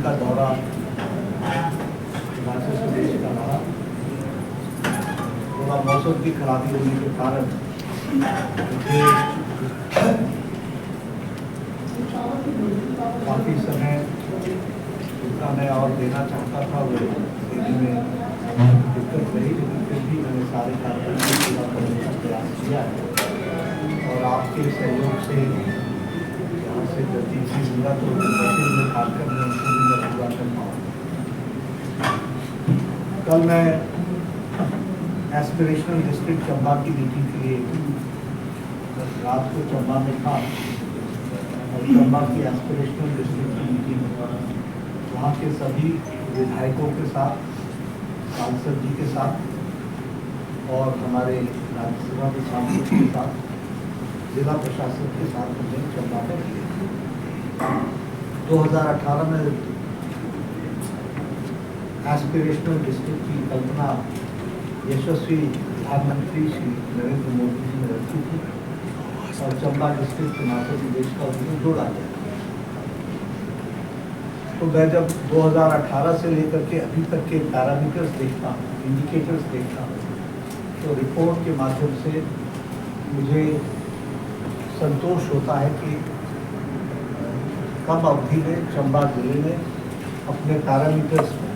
का दौरा हिमाचल प्रदेश का रहा। थोड़ा मौसम की खराबी होने के कारण मुझे काफ़ी समय जितना मैं और देना चाहता था वो देने में दिक्कत रही, लेकिन फिर भी मैंने सारे कार्यक्रम को पूरा करने का प्रयास किया है और आपके सहयोग से यहाँ से गति सी मिला तो में खासकर मैं उनको भी मैं पूरा कर पाऊँ। कल मैं एस्पिरेशनल डिस्ट्रिक्ट चंबा की मीटिंग के लिए रात को चंबा में था और चंबा की एस्पिरेशनल डिस्ट्रिक्ट की मीटिंग वहाँ के सभी विधायकों के साथ, सांसद जी के साथ और हमारे राज्यसभा के सांसद के साथ, जिला प्रशासन के साथ हमने चंबा में किए। 2018 में एस्पिरेशनल डिस्ट्रिक्ट की कल्पना यशस्वी प्रधानमंत्री श्री नरेंद्र मोदी जी ने रखी थी और चंबा डिस्ट्रिक्ट हिमाचल प्रदेश का उसमें जोड़ा गया। तो मैं जब 2018 से लेकर के अभी तक के पैरामीटर्स देखता हूँ, इंडिकेटर्स देखता हूँ, तो रिपोर्ट के माध्यम से मुझे संतोष होता है कि कम अवधि में चंबा जिले ने अपने पैरामीटर्स में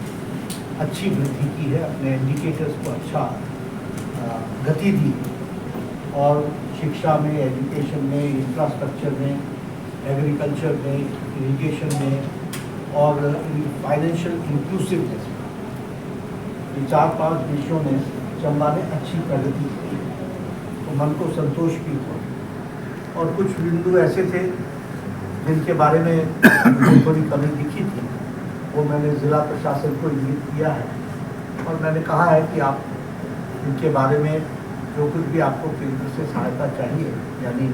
अच्छी वृद्धि की है, अपने इंडिकेटर्स को अच्छा गति दी और शिक्षा में, एजुकेशन में, इंफ्रास्ट्रक्चर में, एग्रीकल्चर में, इरिगेशन में और फाइनेंशियल इंक्लूसिवनेस में ये 4-5 विषयों में चंबा ने अच्छी प्रगति की, तो मन को संतोष भी हुआ। और कुछ बिंदु ऐसे थे जिनके बारे में मुझे थोड़ी कमी दिखी थी, वो मैंने ज़िला प्रशासन को इंगित किया है और मैंने कहा है कि आप इनके बारे में जो कुछ भी आपको केंद्र से सहायता चाहिए, यानी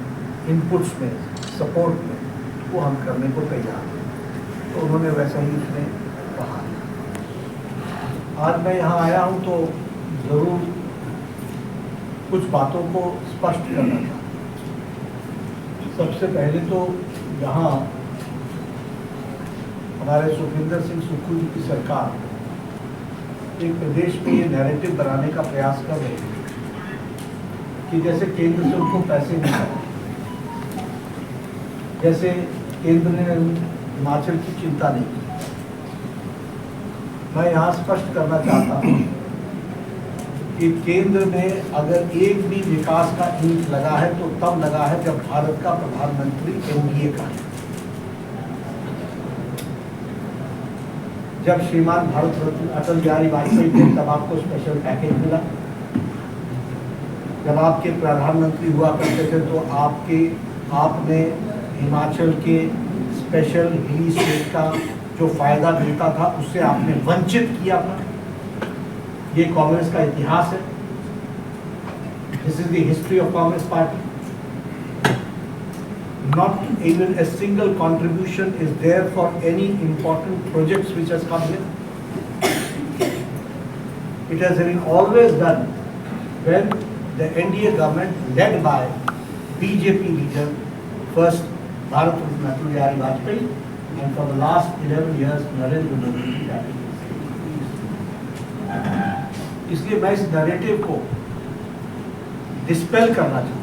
इनपुट्स में, सपोर्ट में, वो हम करने को तैयार हैं। तो उन्होंने वैसा ही उसने कहा। आज मैं यहाँ आया हूँ तो ज़रूर कुछ बातों को स्पष्ट करना चाहता हूँ। सबसे पहले तो यहाँ हमारे सुखविंदर सिंह सुक्खू जी की सरकार एक प्रदेश में ये नैरेटिव बनाने का प्रयास कर रही है कि जैसे केंद्र से उनको पैसे नहीं मिले, जैसे केंद्र ने हिमाचल की चिंता नहीं की। मैं यहाँ स्पष्ट करना चाहता हूँ कि केंद्र में अगर एक भी विकास का ईंट लगा है तो तब लगा है जब भारत का प्रधानमंत्री एनडीए का है। जब श्रीमान भारत रत्न अटल बिहारी वाजपेयी थे तब आपको स्पेशल पैकेज मिला। जब आपके प्रधानमंत्री हुआ करते थे तो आपने हिमाचल के स्पेशल हिली स्टेट का जो फायदा मिलता था उससे आपने वंचित किया था। ये कांग्रेस का इतिहास है। This is the history of Congress party. Not even a single contribution is there for any important projects which has come here. It has been always done when the NDA government led by BJP leader, first Bharat Ratna Atal Bihari Vajpayee, and for the last 11 years Narendra Modi ji cabinet. इसलिए मैं इस narrative को dispel करना चाहता हूँ।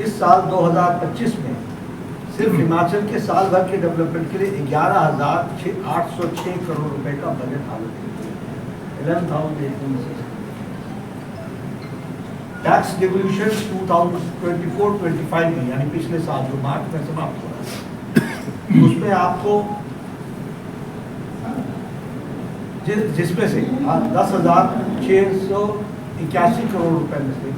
इस साल 2025 में सिर्फ हिमाचल के साल भर के डेवलपमेंट के लिए 11,806 करोड़ रुपए का बजट आवंटित है। 11,806। टैक्स डिवोल्यूशन 2024-25 में, यानी पिछले साल जो मार्च में समाप्त हो रहा है, उसमें आपको जिसमें से 10,681 करोड़ रुपए में से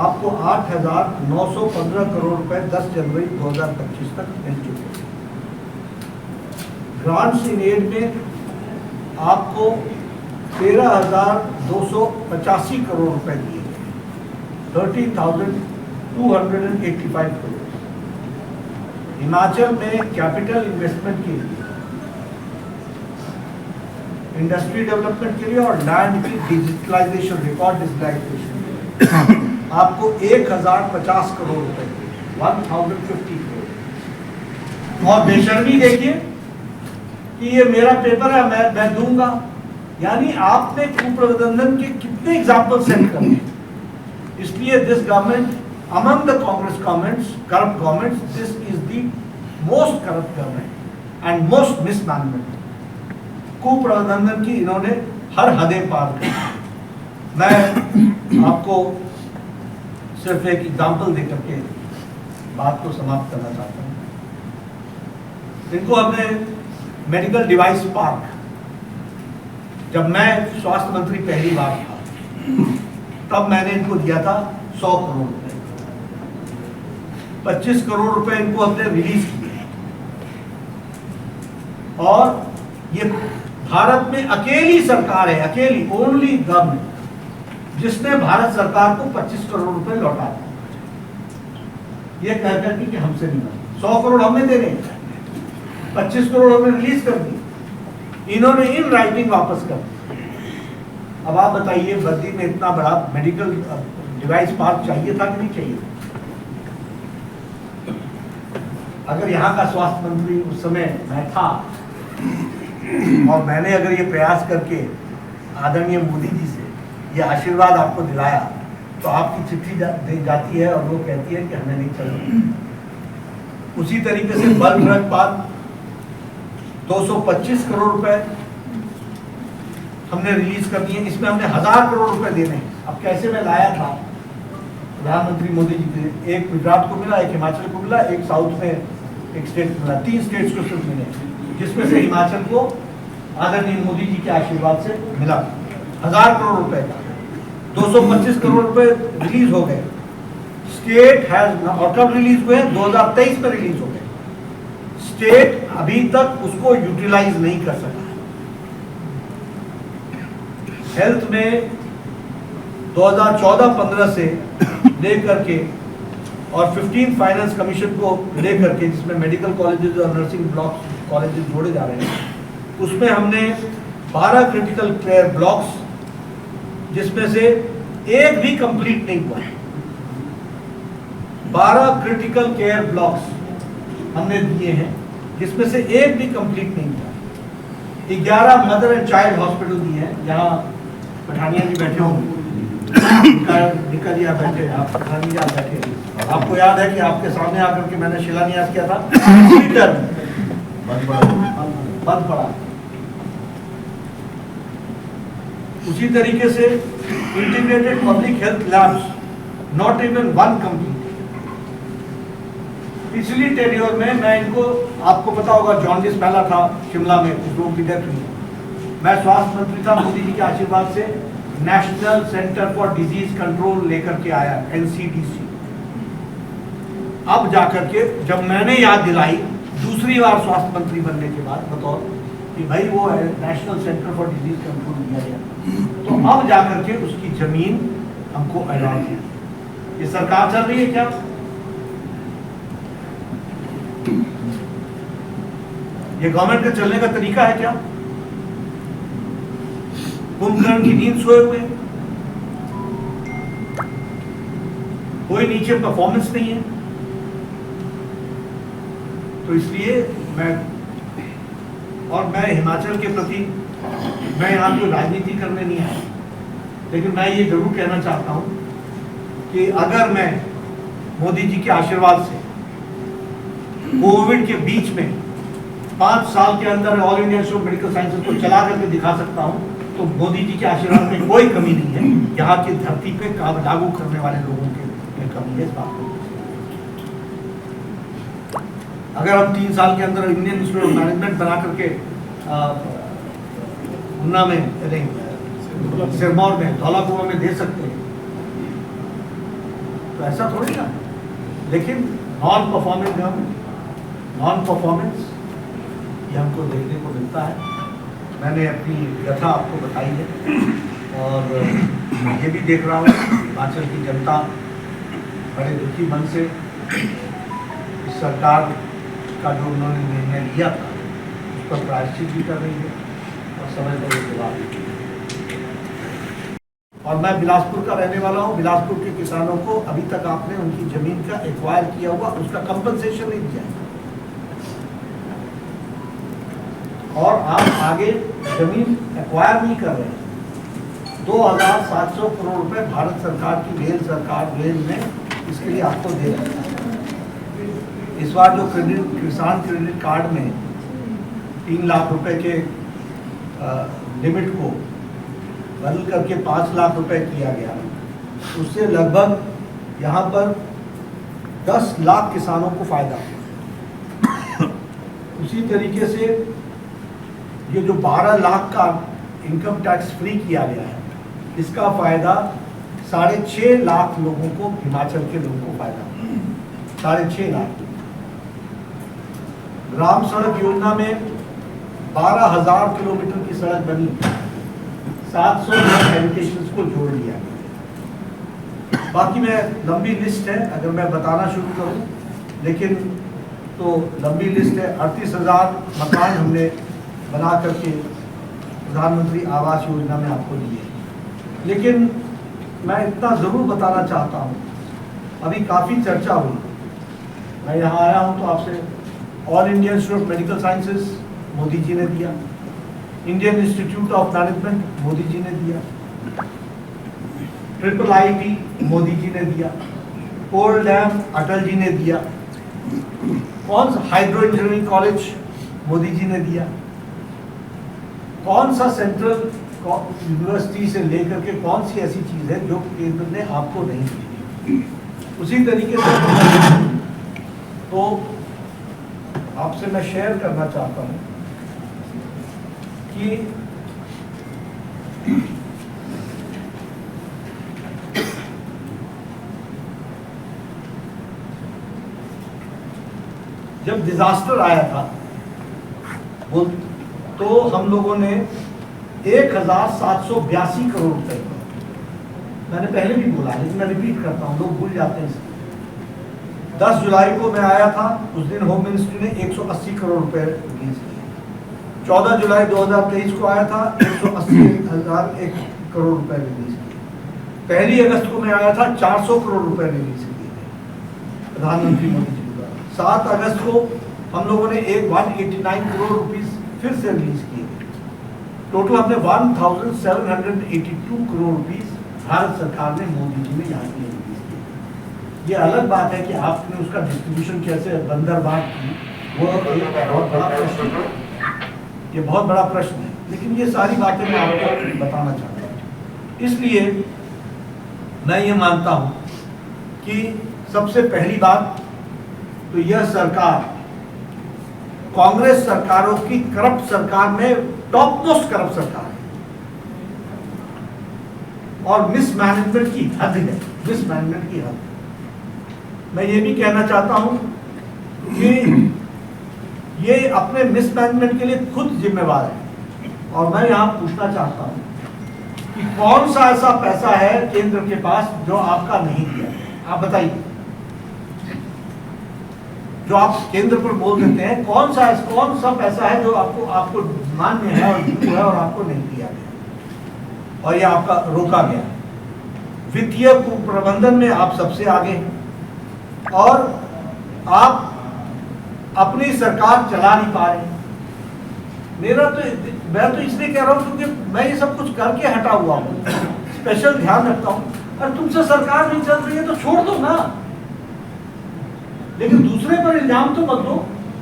आपको 8,915 करोड़ रुपए 10 जनवरी 2025 तक मिल चुके हैं। ग्रांट्स इन एड में आपको 13,285 करोड़ रुपए दिए गए, 30,285 करोड़। हिमाचल में कैपिटल इन्वेस्टमेंट के लिए, इंडस्ट्री डेवलपमेंट के लिए और लैंड की डिजिटलाइजेशन, रिकॉर्ड डिजिटलाइजेशन आपको 1,050 करोड़ रुपए, 1,050 करोड़। और बेशर्मी देखिए कि ये मेरा पेपर है, मैं दूंगा। यानी आपने कुप्रबंधन के कितने एग्जाम्पल सेट कर दिए। इसलिए this government among the Congress governments, corrupt governments, this is the most corrupt government and most mismanagement। कुप्रबंधन की इन्होंने हर हदें पार कर। मैं आपको सिर्फ एक एग्जाम्पल देकर के बात को समाप्त करना चाहता हूँ। इनको हमने मेडिकल डिवाइस पार्क, जब मैं स्वास्थ्य मंत्री पहली बार था तब मैंने इनको दिया था 100 करोड़ रुपए। 25 करोड़ रुपए इनको हमने रिलीज किए और ये भारत में अकेली सरकार है, अकेली ओनली गवर्नमेंट जिसने भारत सरकार को 25 करोड़ रुपए लौटा दिए। ये कहकर कि हमसे नहीं बना, 100 करोड़ हमने दे रहे, 25 करोड़ हमने रिलीज कर दी, इन्होंने इन राइटिंग वापस कर दी। अब आप बताइए, बद्दी में इतना बड़ा मेडिकल डिवाइस पार्क चाहिए था कि नहीं चाहिए था? अगर यहाँ का स्वास्थ्य मंत्री उस समय मैं था और मैंने अगर ये प्रयास करके आदरणीय मोदी जी से ये आशीर्वाद आपको दिलाया तो आपकी चिट्ठी जाती है और वो कहती है कि हमें नहीं चलना। उसी तरीके से बल्क ड्रग पार्क 225 करोड़ रुपए हमने रिलीज कर दिए, इसमें हमने 1000 करोड़ रुपए देने हैं। अब कैसे मैं लाया था, प्रधानमंत्री मोदी जी के एक गुजरात को मिला, एक हिमाचल को मिला, एक साउथ में एक स्टेट मिला, 3 स्टेट्स को सिर्फ मिले, जिसमें से हिमाचल को आदरणीय मोदी जी के आशीर्वाद से मिला 1000 करोड़ रुपए का। 225 करोड़ रुपए रिलीज हो गए। स्टेट हैज, और कब रिलीज हुए? 2023 में रिलीज हो गए। स्टेट अभी तक उसको यूटिलाइज नहीं कर सका। हेल्थ में 2014-15 से लेकर के और 15 फाइनेंस कमीशन को लेकर के, जिसमें मेडिकल कॉलेजेस और नर्सिंग ब्लॉक कॉलेजेस जोड़े जा रहे हैं, उसमें हमने 12 क्रिटिकल केयर ब्लॉक्स, जिसमें से एक भी कंप्लीट नहीं हुआ है। 12 क्रिटिकल केयर ब्लॉक्स हमने दिए हैं, जिसमें से एक भी कंप्लीट नहीं हुआ। 11 मदर एंड चाइल्ड हॉस्पिटल दिए हैं। यहाँ पठानिया जी बैठे होंगे, निकलिया बैठे, आप पठानिया बैठे। आपको याद है कि आपके सामने आकर के मैंने शिलान्यास किया था, बंद पड़ा। उसी तरीके से integrated public health labs, not even one complete. पिछली टेन्योर में मैं इनको, आपको पता होगा जॉन्डिस फैला था शिमला में, कुछ लोगों की डेथ हुई। मैं स्वास्थ्य मंत्री था, मोदी जी के आशीर्वाद से national centre for disease control लेकर के आया, NCDC। अब जाकर के जब मैंने याद दिलाई दूसरी बार स्वास्थ्य मंत्री बनने के बाद बतौर कि भाई वो है national centre for disease control दिया गया, तो अब जाकर के उसकी जमीन हमको अलॉट है। ये सरकार चल रही है क्या? ये गवर्नमेंट का चलने का तरीका है क्या? कुंभकर्ण की नींद सोए हुए, कोई नीचे परफॉर्मेंस नहीं है। तो इसलिए मैं हिमाचल के प्रति, मैं यहाँ कोई राजनीति करने नहीं आया, लेकिन मैं ये जरूर कहना चाहता हूँ कि अगर मैं मोदी जी के आशीर्वाद से कोविड के बीच में 5 साल के अंदर all India Institute of Medical sciences को चला करके दिखा सकता हूँ, तो मोदी जी के आशीर्वाद में कोई कमी नहीं है। यहाँ की धरती पे काम लागू करने वाले लोगों के कमी है इस बात को। अगर हम 3 साल के अंदर इंडियन इंस्टीट्यूट ऑफ मैनेजमेंट बना करके उन्ना में, सिरमौर में, धौलाकुआं में दे सकते हैं, तो ऐसा थोड़ी ना। लेकिन नॉन परफॉर्मेंस ये हमको देखने को मिलता है। मैंने अपनी व्यथा आपको बताई है और ये भी देख रहा हूँ हिमाचल की जनता बड़े दुखी मन से इस सरकार का जो उन्होंने निर्णय लिया था उस पर प्रायश्चित भी कर रही है और समय पर ये जवाब। और मैं बिलासपुर का रहने वाला हूँ। बिलासपुर के किसानों को अभी तक आपने उनकी जमीन का एक्वायर किया हुआ उसका कंपनसेशन नहीं दिया है। और आप आगे जमीन एक्वायर नहीं कर रहे हैं। 2700 करोड़ रुपए भारत सरकार की रेल में इसके लिए आपको दे रही है। इस बार जो किसान क्रेडिट कार्ड में 3 लाख रुपए के लिमिट को बदल करके 5 लाख रुपए किया गया, उससे लगभग यहाँ पर 10 लाख किसानों को फायदा हुआ। उसी तरीके से ये जो 12 लाख का इनकम टैक्स फ्री किया गया है, इसका फायदा 6.5 लाख लोगों को, हिमाचल के लोगों को फायदा हुआ। 6.5 लाख। ग्राम सड़क योजना में 12,000 किलोमीटर की सड़क बनी, 700 हैबिटेशंस को जोड़ लिया गया। बाकी में लंबी लिस्ट है, अगर मैं बताना शुरू करूं, लेकिन तो लंबी लिस्ट है। 38,000 मकान हमने बना करके प्रधानमंत्री आवास योजना में आपको दिए। लेकिन मैं इतना ज़रूर बताना चाहता हूं, अभी काफ़ी चर्चा हुई, मैं यहाँ आया हूं तो आपसे, All India Institute of Medical Sciences Modi ji ने दिया, Indian Institute of Management Modi ji ने दिया, IIIT मोदी जी ने दिया, कोल डैम अटल जी ने दिया, कौन सा hydro engineering college Modi ji ने दिया, कौन सा सेंट्रल यूनिवर्सिटी से लेकर के कौन सी ऐसी चीज़ है जो केंद्र ने आपको नहीं दी। उसी तरीके से तो आपसे मैं शेयर करना चाहता हूं कि जब डिजास्टर आया था वो, तो हम लोगों ने 1,782 करोड़ रुपए, मैंने पहले भी बोला लेकिन मैं रिपीट करता हूं, लोग भूल जाते हैं इसलिए। 10 जुलाई को मैं आया था, उस दिन होम मिनिस्ट्री ने 180 करोड़ रुपए रिलीज किए। 14 जुलाई 2023 को आया था, 180,001 करोड़ रुपए रिलीज किए। 1 अगस्त को मैं आया था, 400 करोड़ रुपए रिलीज किए प्रधानमंत्री मोदी जी द्वारा। 7 अगस्त को हम लोगों ने 189 करोड़ रुपीस फिर से रिलीज किए। टोटल हमने 1,782 करोड़ रुपीस भारत सरकार ने मोदी जी ने यहाँ के लिए रिलीज किए। ये अलग बात है कि आपने उसका डिस्ट्रीब्यूशन कैसे बंदरबांट की, वो एक बहुत बड़ा प्रश्न है, ये बहुत बड़ा प्रश्न है, लेकिन ये सारी बातें मैं आपको बताना चाहता हूँ। इसलिए मैं ये मानता हूँ कि सबसे पहली बात तो यह सरकार कांग्रेस सरकारों की करप्ट सरकार में टॉप मोस्ट करप्ट सरकार है और मिसमैनेजमेंट की हद है, मिसमैनेजमेंट की हद। मैं ये भी कहना चाहता हूं कि ये अपने मिसमैनेजमेंट के लिए खुद जिम्मेवार है और मैं यहां पूछना चाहता हूं कि कौन सा ऐसा पैसा है केंद्र के पास जो आपका नहीं दिया, आप बताइए। जो आप केंद्र पर बोल देते हैं, कौन सा पैसा है जो आपको मान्य है और ड्यू है और आपको नहीं दिया गया और ये आपका रोका गया। वित्तीय प्रबंधन में आप सबसे आगे हैं और आप अपनी सरकार चला नहीं पा रहे। मैं तो इसलिए कह रहा हूं क्योंकि मैं ये सब कुछ करके हटा हुआ हूं, स्पेशल ध्यान रखता हूं। और तुमसे सरकार नहीं चल रही है तो छोड़ दो ना, लेकिन दूसरे पर इल्जाम तो मत दो।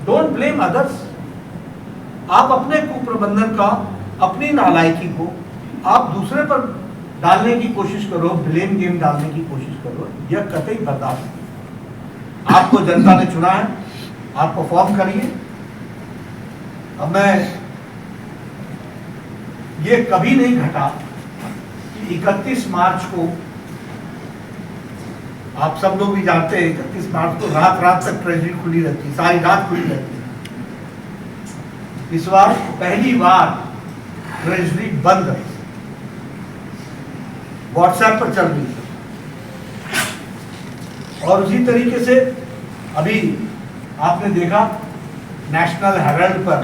Don't blame others. आप अपने कुप्रबंधन का, अपनी नालायकी को आप दूसरे पर डालने की कोशिश करो, ब्लेम गेम डालने की कोशिश करो, यह कतई बर्दाश्त नहीं। आपको जनता ने चुना है, आप परफॉर्म करिए। अब मैं ये कभी नहीं घटा कि 31 मार्च को, आप सब लोग भी जानते हैं 31 मार्च को रात तक ट्रेजरी खुली रहती, सारी रात खुली रहती। इस बार पहली बार ट्रेजरी बंद है, व्हाट्सएप पर चल रही है। और उसी तरीके से अभी आपने देखा नेशनल हेराल्ड पर